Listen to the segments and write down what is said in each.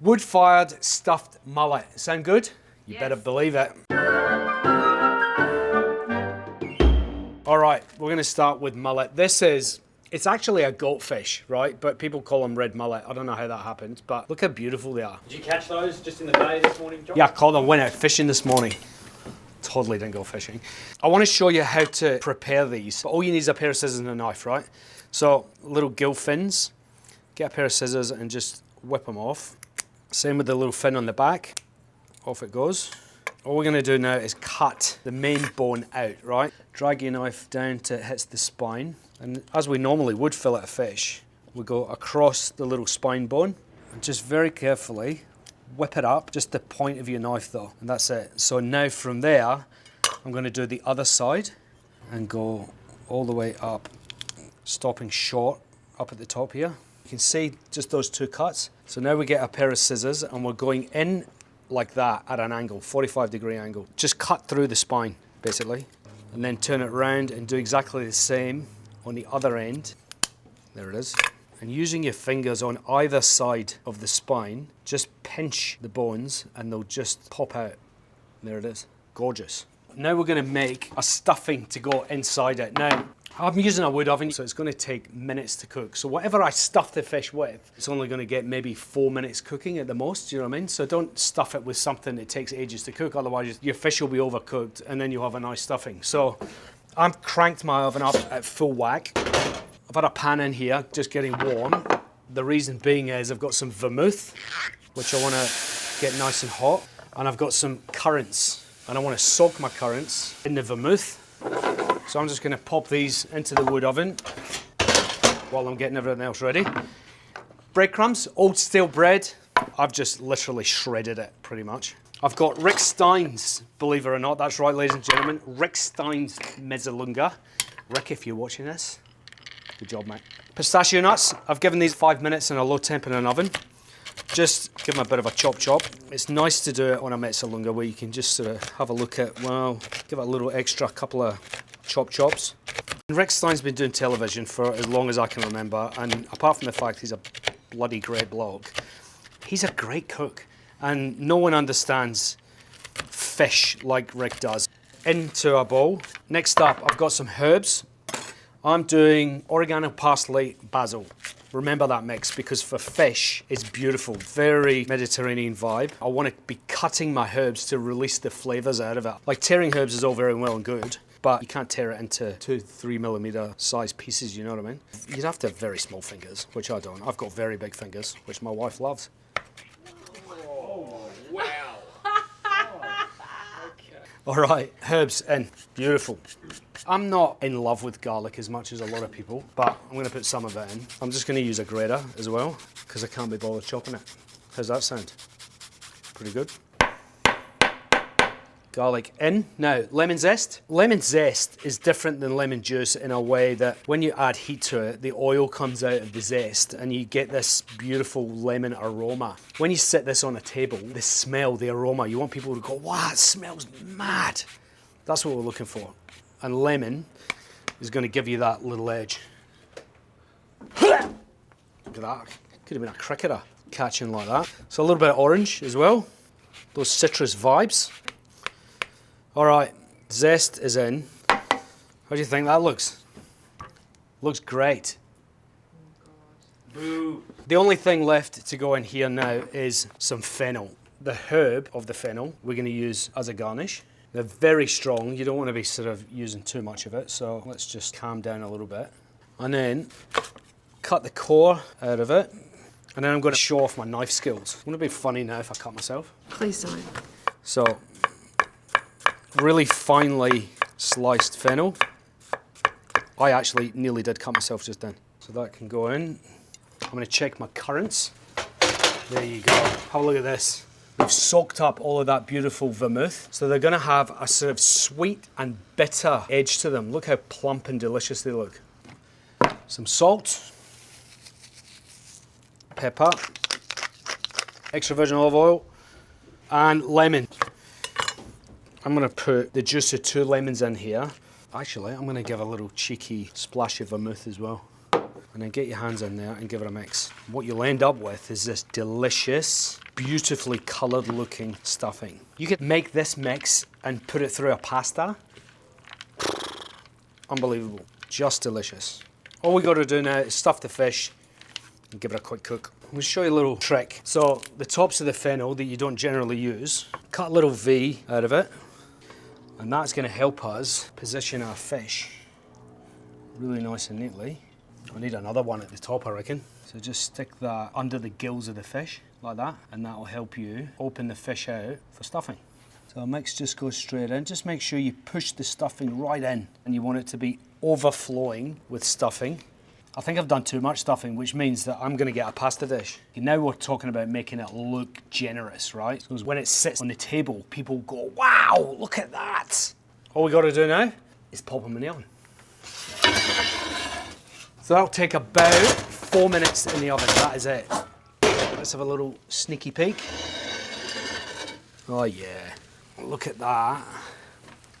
Wood-fired stuffed mullet. Sound good? You Yes. better believe it. All right, we're gonna start with mullet. It's actually a goatfish, right? But people call them red mullet. I don't know how that happened, but look how beautiful they are. Did you catch those just in the bay this morning, Jock? Yeah, I caught them, went out fishing this morning. Totally didn't go fishing. I wanna show you how to prepare these. All you need is a pair of scissors and a knife, right? So, little gill fins. Get a pair of scissors and just whip them off. Same with the little fin on the back. Off it goes. All we're gonna do now is cut the main bone out, right? Drag your knife down till it hits the spine. And as we normally would fillet a fish, we go across the little spine bone and just very carefully whip it up, just the point of your knife though, and that's it. So now from there, I'm gonna do the other side and go all the way up, stopping short up at the top here. You can see just those two cuts. So now we get a pair of scissors and we're going in like that at an angle, 45-degree angle. Just cut through the spine, basically, and then turn it around and do exactly the same on the other end. There it is. And using your fingers on either side of the spine, just pinch the bones and they'll just pop out. There it is. Gorgeous. Now we're gonna make a stuffing to go inside it. Now, I'm using a wood oven, so it's gonna take minutes to cook. So whatever I stuff the fish with, it's only gonna get maybe 4 minutes cooking at the most, you know what I mean? So don't stuff it with something that takes ages to cook, otherwise your fish will be overcooked and then you'll have a nice stuffing. So I've cranked my oven up at full whack. I've had a pan in here, just getting warm. The reason being is I've got some vermouth, which I wanna get nice and hot, and I've got some currants, and I wanna soak my currants in the vermouth. So I'm just gonna pop these into the wood oven while I'm getting everything else ready. Breadcrumbs, old stale bread. I've just literally shredded it, pretty much. I've got Rick Stein's, believe it or not, that's right, ladies and gentlemen, Rick Stein's mezzalunga. Rick, if you're watching this, good job, mate. Pistachio nuts, I've given these 5 minutes in a low temp in an oven. Just give them a bit of a chop. It's nice to do it on a mezzalunga where you can just sort of have a look at, well, give it a little extra couple of chops. Rick Stein's been doing television for as long as I can remember, and apart from the fact he's a bloody great bloke, he's a great cook, and no one understands fish like Rick does. Into a bowl. Next up, I've got some herbs. I'm doing oregano, parsley, basil. Remember that mix, because for fish, it's beautiful, very Mediterranean vibe. I want to be cutting my herbs to release the flavors out of it. Like tearing herbs is all very well and good, but you can't tear it into 2-3 millimeter size pieces, you know what I mean? You'd have to have very small fingers, which I don't. I've got very big fingers, which my wife loves. Oh, wow. All right, herbs in, beautiful. I'm not in love with garlic as much as a lot of people, but I'm gonna put some of it in. I'm just gonna use a grater as well, because I can't be bothered chopping it. How's that sound? Pretty good. Garlic in. Now, lemon zest. Lemon zest is different than lemon juice in a way that when you add heat to it, the oil comes out of the zest and you get this beautiful lemon aroma. When you sit this on a table, the smell, the aroma, you want people to go, wow, it smells mad. That's what we're looking for. And lemon is going to give you that little edge. Look at that. Could have been a cricketer catching like that. So a little bit of orange as well. Those citrus vibes. All right, zest is in. How do you think that looks? Looks great. Boo. The only thing left to go in here now is some fennel. The herb of the fennel we're going to use as a garnish. They're very strong. You don't want to be sort of using too much of it, so let's just calm down a little bit. And then cut the core out of it. And then I'm going to show off my knife skills. Wouldn't it be funny now if I cut myself? Please don't. So, really finely sliced fennel. I actually nearly did cut myself just then. So that can go in. I'm going to check my currants. There you go. Have a look at this. We've soaked up all of that beautiful vermouth. So they're going to have a sort of sweet and bitter edge to them. Look how plump and delicious they look. Some salt. Pepper. Extra virgin olive oil. And lemon. I'm going to put the juice of 2 lemons in here. Actually, I'm going to give a little cheeky splash of vermouth as well. And then get your hands in there and give it a mix. What you'll end up with is this delicious beautifully coloured looking stuffing. You could make this mix and put it through a pasta. Unbelievable, just delicious. All we got to do now is stuff the fish and give it a quick cook. I'm going to show you a little trick. So the tops of the fennel that you don't generally use, cut a little V out of it, and that's going to help us position our fish really nice and neatly. I need another one at the top, I reckon. So just stick that under the gills of the fish, like that, and that will help you open the fish out for stuffing. So our mix just goes straight in. Just make sure you push the stuffing right in, and you want it to be overflowing with stuffing. I think I've done too much stuffing, which means that I'm going to get a pasta dish. Now we're talking about making it look generous, right? Because when it sits on the table, people go, wow, look at that. All we got to do now is pop them in the oven. So that'll take about 4 minutes in the oven. That is it. Let's have a little sneaky peek. Oh yeah, look at that.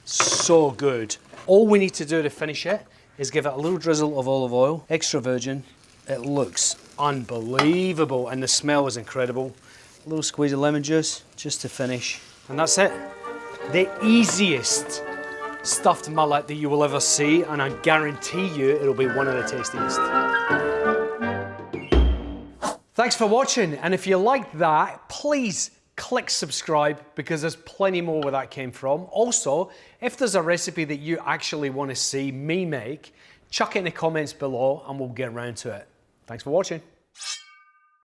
So good. All we need to do to finish it is give it a little drizzle of olive oil, extra virgin. It looks unbelievable and the smell is incredible. A little squeeze of lemon juice just to finish. And that's it. The easiest stuffed mullet that you will ever see, and I guarantee you it'll be one of the tastiest. Thanks for watching, and if you liked that, please click subscribe because there's plenty more where that came from. Also, if there's a recipe that you actually want to see me make, chuck it in the comments below and we'll get around to it. Thanks for watching.